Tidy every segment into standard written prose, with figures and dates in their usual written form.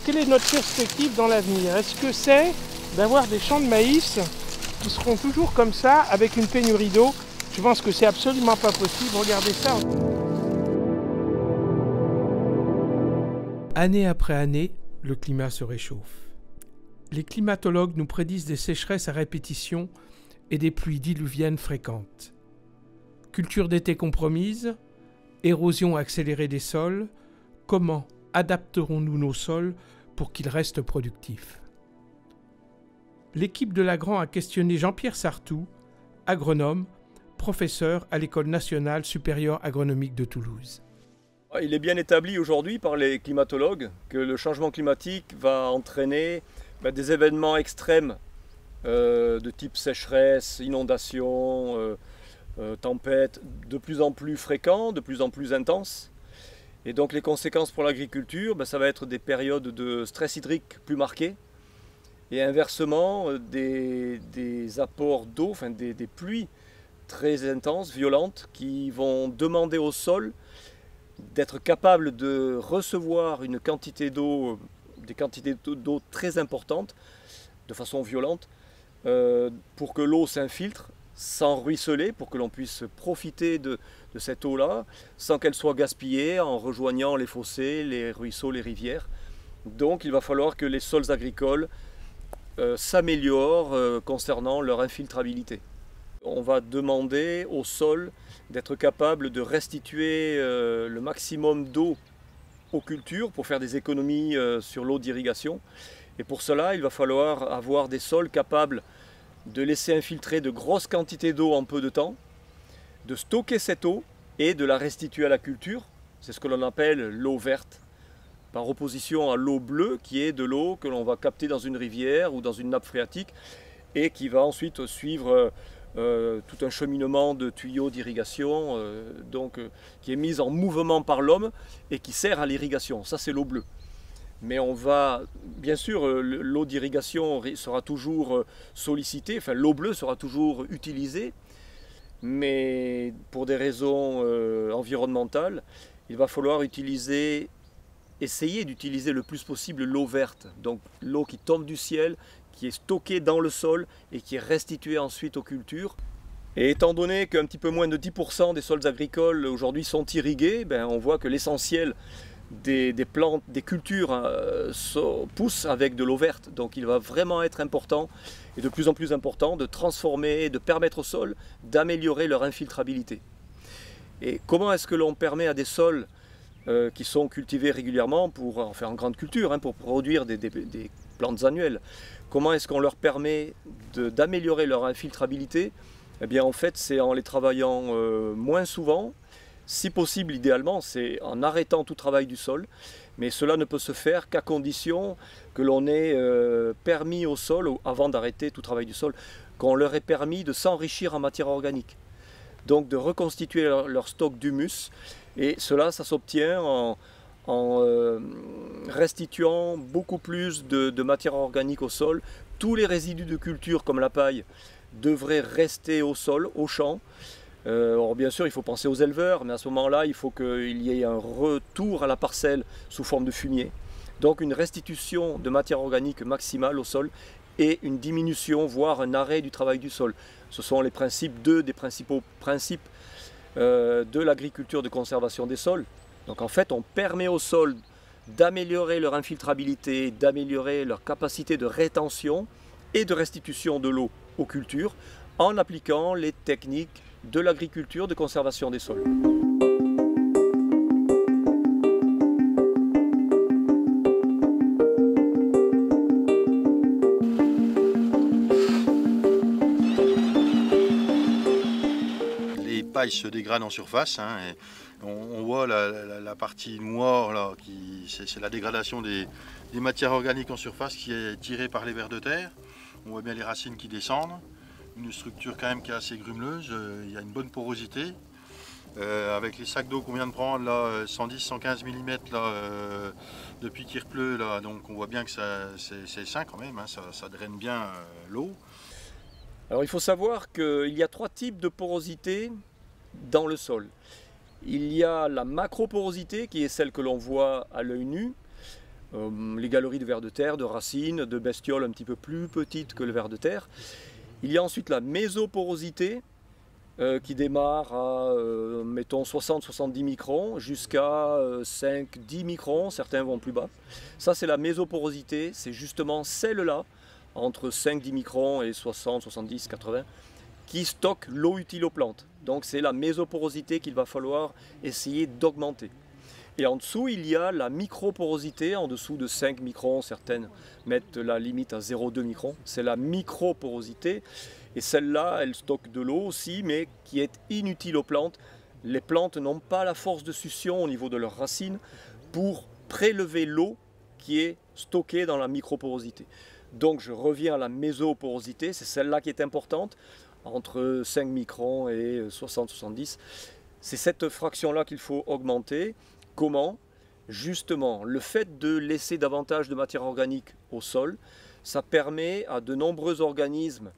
Quelle est notre perspective dans l'avenir? Est-ce que c'est d'avoir des champs de maïs qui seront toujours comme ça, avec une pénurie d'eau? Je pense que c'est absolument pas possible. Regardez ça. Année après année, le climat se réchauffe. Les climatologues nous prédisent des sécheresses à répétition et des pluies diluviennes fréquentes. Culture d'été compromise, érosion accélérée des sols, comment adapterons-nous nos sols pour qu'ils restent productifs? L'équipe de Lagrand a questionné Jean-Pierre Sartou, agronome, professeur à l'École nationale supérieure agronomique de Toulouse. Il est bien établi aujourd'hui par les climatologues que le changement climatique va entraîner des événements extrêmes de type sécheresse, inondation, tempêtes de plus en plus fréquents, de plus en plus intenses. Et donc les conséquences pour l'agriculture, ça va être des périodes de stress hydrique plus marquées et inversement des apports d'eau, enfin des pluies très intenses, violentes, qui vont demander au sol d'être capable de recevoir une quantité d'eau, des quantités d'eau très importantes, de façon violente, pour que l'eau s'infiltre sans ruisseler, pour que l'on puisse profiter de cette eau-là, sans qu'elle soit gaspillée en rejoignant les fossés, les ruisseaux, les rivières. Donc il va falloir que les sols agricoles s'améliorent concernant leur infiltrabilité. On va demander au sol d'être capable de restituer le maximum d'eau aux cultures pour faire des économies sur l'eau d'irrigation. Et pour cela, il va falloir avoir des sols capables de laisser infiltrer de grosses quantités d'eau en peu de temps, de stocker cette eau et de la restituer à la culture. C'est ce que l'on appelle l'eau verte, par opposition à l'eau bleue qui est de l'eau que l'on va capter dans une rivière ou dans une nappe phréatique et qui va ensuite suivre tout un cheminement de tuyaux d'irrigation qui est mis en mouvement par l'homme et qui sert à l'irrigation. Ça, c'est l'eau bleue. Mais on va, bien sûr, l'eau d'irrigation sera toujours sollicitée, enfin l'eau bleue sera toujours utilisée, mais pour des raisons environnementales, il va falloir essayer d'utiliser le plus possible l'eau verte, donc l'eau qui tombe du ciel, qui est stockée dans le sol et qui est restituée ensuite aux cultures. Et étant donné qu'un petit peu moins de 10% des sols agricoles aujourd'hui sont irrigués, on voit que l'essentiel des plantes, des cultures poussent avec de l'eau verte. Donc il va vraiment être important et de plus en plus important de transformer, de permettre aux sols d'améliorer leur infiltrabilité. Et comment est-ce que l'on permet à des sols qui sont cultivés régulièrement en grande culture, pour produire des plantes annuelles, comment est-ce qu'on leur permet d'améliorer leur infiltrabilité? Eh bien en fait c'est en les travaillant moins souvent. Si possible, idéalement, c'est en arrêtant tout travail du sol, mais cela ne peut se faire qu'à condition que l'on ait permis au sol, avant d'arrêter tout travail du sol, qu'on leur ait permis de s'enrichir en matière organique. Donc de reconstituer leur stock d'humus, et cela, ça s'obtient en restituant beaucoup plus de matière organique au sol. Tous les résidus de culture, comme la paille, devraient rester au sol, au champ. Alors bien sûr il faut penser aux éleveurs, mais à ce moment-là il faut qu'il y ait un retour à la parcelle sous forme de fumier. Donc une restitution de matière organique maximale au sol et une diminution, voire un arrêt du travail du sol. Ce sont les principes, deux des principaux principes de l'agriculture de conservation des sols. Donc en fait on permet aux sols d'améliorer leur infiltrabilité, d'améliorer leur capacité de rétention et de restitution de l'eau aux cultures en appliquant les techniques de l'agriculture de conservation des sols. Les pailles se dégradent en surface, et on voit la partie noire là, c'est la dégradation des matières organiques en surface qui est tirée par les vers de terre. On voit bien les racines qui descendent. Une structure quand même qui est assez grumeleuse, il y a une bonne porosité. Avec les sacs d'eau qu'on vient de prendre, là, 110-115 mm depuis qu'il pleut, là, donc on voit bien que c'est sain quand même, ça draine bien l'eau. Alors il faut savoir qu'il y a trois types de porosité dans le sol. Il y a la macroporosité qui est celle que l'on voit à l'œil nu. les galeries de vers de terre, de racines, de bestioles un petit peu plus petites que le ver de terre. Il y a ensuite la mésoporosité qui démarre à mettons 60-70 microns jusqu'à 5-10 microns, certains vont plus bas. Ça c'est la mésoporosité, c'est justement celle-là, entre 5-10 microns et 60-70-80, qui stocke l'eau utile aux plantes. Donc c'est la mésoporosité qu'il va falloir essayer d'augmenter. Et en dessous, il y a la microporosité, en dessous de 5 microns, certaines mettent la limite à 0,2 microns. C'est la microporosité, et celle-là, elle stocke de l'eau aussi, mais qui est inutile aux plantes. Les plantes n'ont pas la force de succion au niveau de leurs racines pour prélever l'eau qui est stockée dans la microporosité. Donc je reviens à la mésoporosité, c'est celle-là qui est importante, entre 5 microns et 60-70. C'est cette fraction-là qu'il faut augmenter. Comment? Justement, le fait de laisser davantage de matière organique au sol, ça permet à de nombreux organismes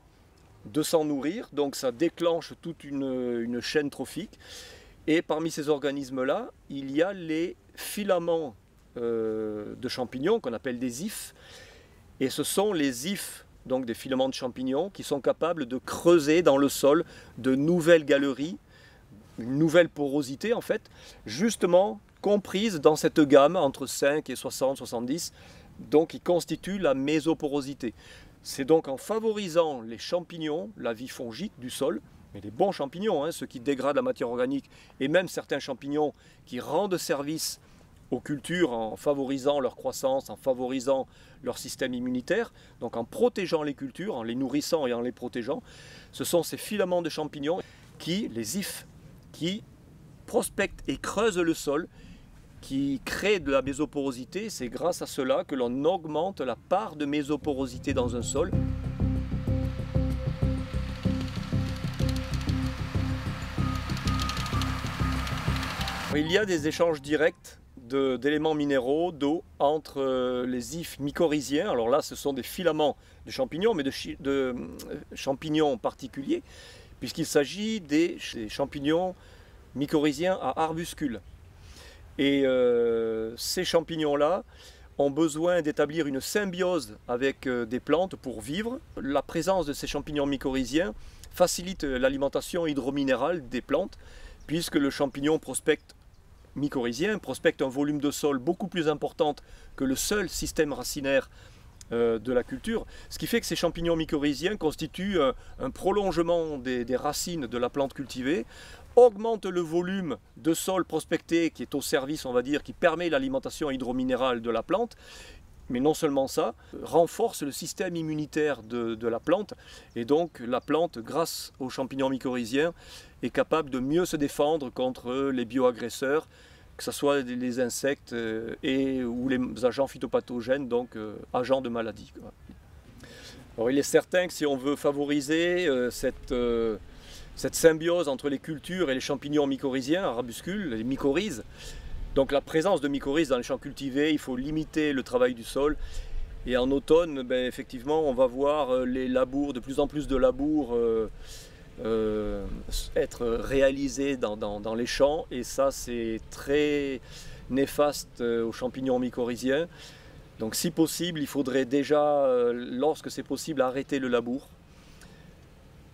de s'en nourrir, donc ça déclenche toute une chaîne trophique. Et parmi ces organismes-là, il y a les filaments de champignons qu'on appelle des ifs. Et ce sont les ifs, donc des filaments de champignons, qui sont capables de creuser dans le sol de nouvelles galeries, une nouvelle porosité en fait, justement comprise dans cette gamme entre 5 et 60-70, donc qui constitue la mésoporosité. C'est donc en favorisant les champignons, la vie fongique du sol, mais les bons champignons, hein, ceux qui dégradent la matière organique, et même certains champignons qui rendent service aux cultures en favorisant leur croissance, en favorisant leur système immunitaire, donc en protégeant les cultures, en les nourrissant et en les protégeant. Ce sont ces filaments de champignons qui, les ifs, qui prospectent et creusent le sol, qui créent de la mésoporosité. C'est grâce à cela que l'on augmente la part de mésoporosité dans un sol. Il y a des échanges directs d'éléments minéraux, d'eau, entre les ifs mycorhiziens. Alors là, ce sont des filaments de champignons, mais de champignons particuliers, puisqu'il s'agit des champignons mycorhiziens à arbuscules. Et ces champignons-là ont besoin d'établir une symbiose avec des plantes pour vivre. La présence de ces champignons mycorhiziens facilite l'alimentation hydrominérale des plantes, puisque le champignon mycorhizien prospecte un volume de sol beaucoup plus important que le seul système racinaire de la culture, ce qui fait que ces champignons mycorhiziens constituent un prolongement des racines de la plante cultivée, augmente le volume de sol prospecté qui est au service, on va dire, qui permet l'alimentation hydrominérale de la plante, mais non seulement ça, renforce le système immunitaire de la plante, et donc la plante, grâce aux champignons mycorhiziens, est capable de mieux se défendre contre les bioagresseurs, que ce soit les insectes ou les agents phytopathogènes, donc agents de maladie. Alors il est certain que si on veut favoriser cette symbiose entre les cultures et les champignons mycorhiziens, arbuscules, les mycorhizes, donc la présence de mycorhizes dans les champs cultivés, il faut limiter le travail du sol. Et en automne, effectivement, on va voir les labours, de plus en plus de labours être réalisés dans les champs. Et ça, c'est très néfaste aux champignons mycorhiziens. Donc si possible, il faudrait déjà, lorsque c'est possible, arrêter le labour.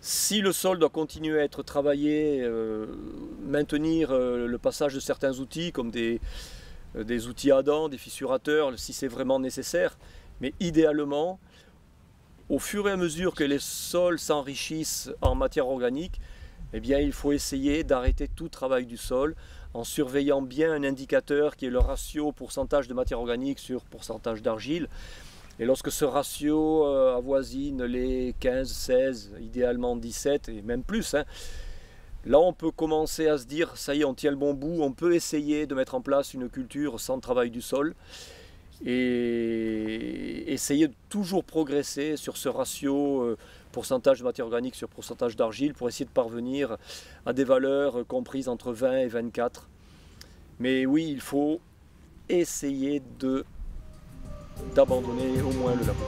Si le sol doit continuer à être travaillé, maintenir le passage de certains outils comme des outils à dents, des fissurateurs, si c'est vraiment nécessaire, mais idéalement, au fur et à mesure que les sols s'enrichissent en matière organique, eh bien, il faut essayer d'arrêter tout travail du sol en surveillant bien un indicateur qui est le ratio pourcentage de matière organique sur pourcentage d'argile. Et lorsque ce ratio avoisine les 15, 16, idéalement 17 et même plus, là on peut commencer à se dire, ça y est, on tient le bon bout, on peut essayer de mettre en place une culture sans travail du sol et essayer de toujours progresser sur ce ratio pourcentage de matière organique sur pourcentage d'argile pour essayer de parvenir à des valeurs comprises entre 20 et 24. Mais oui, il faut essayer d'abandonner au moins le labour.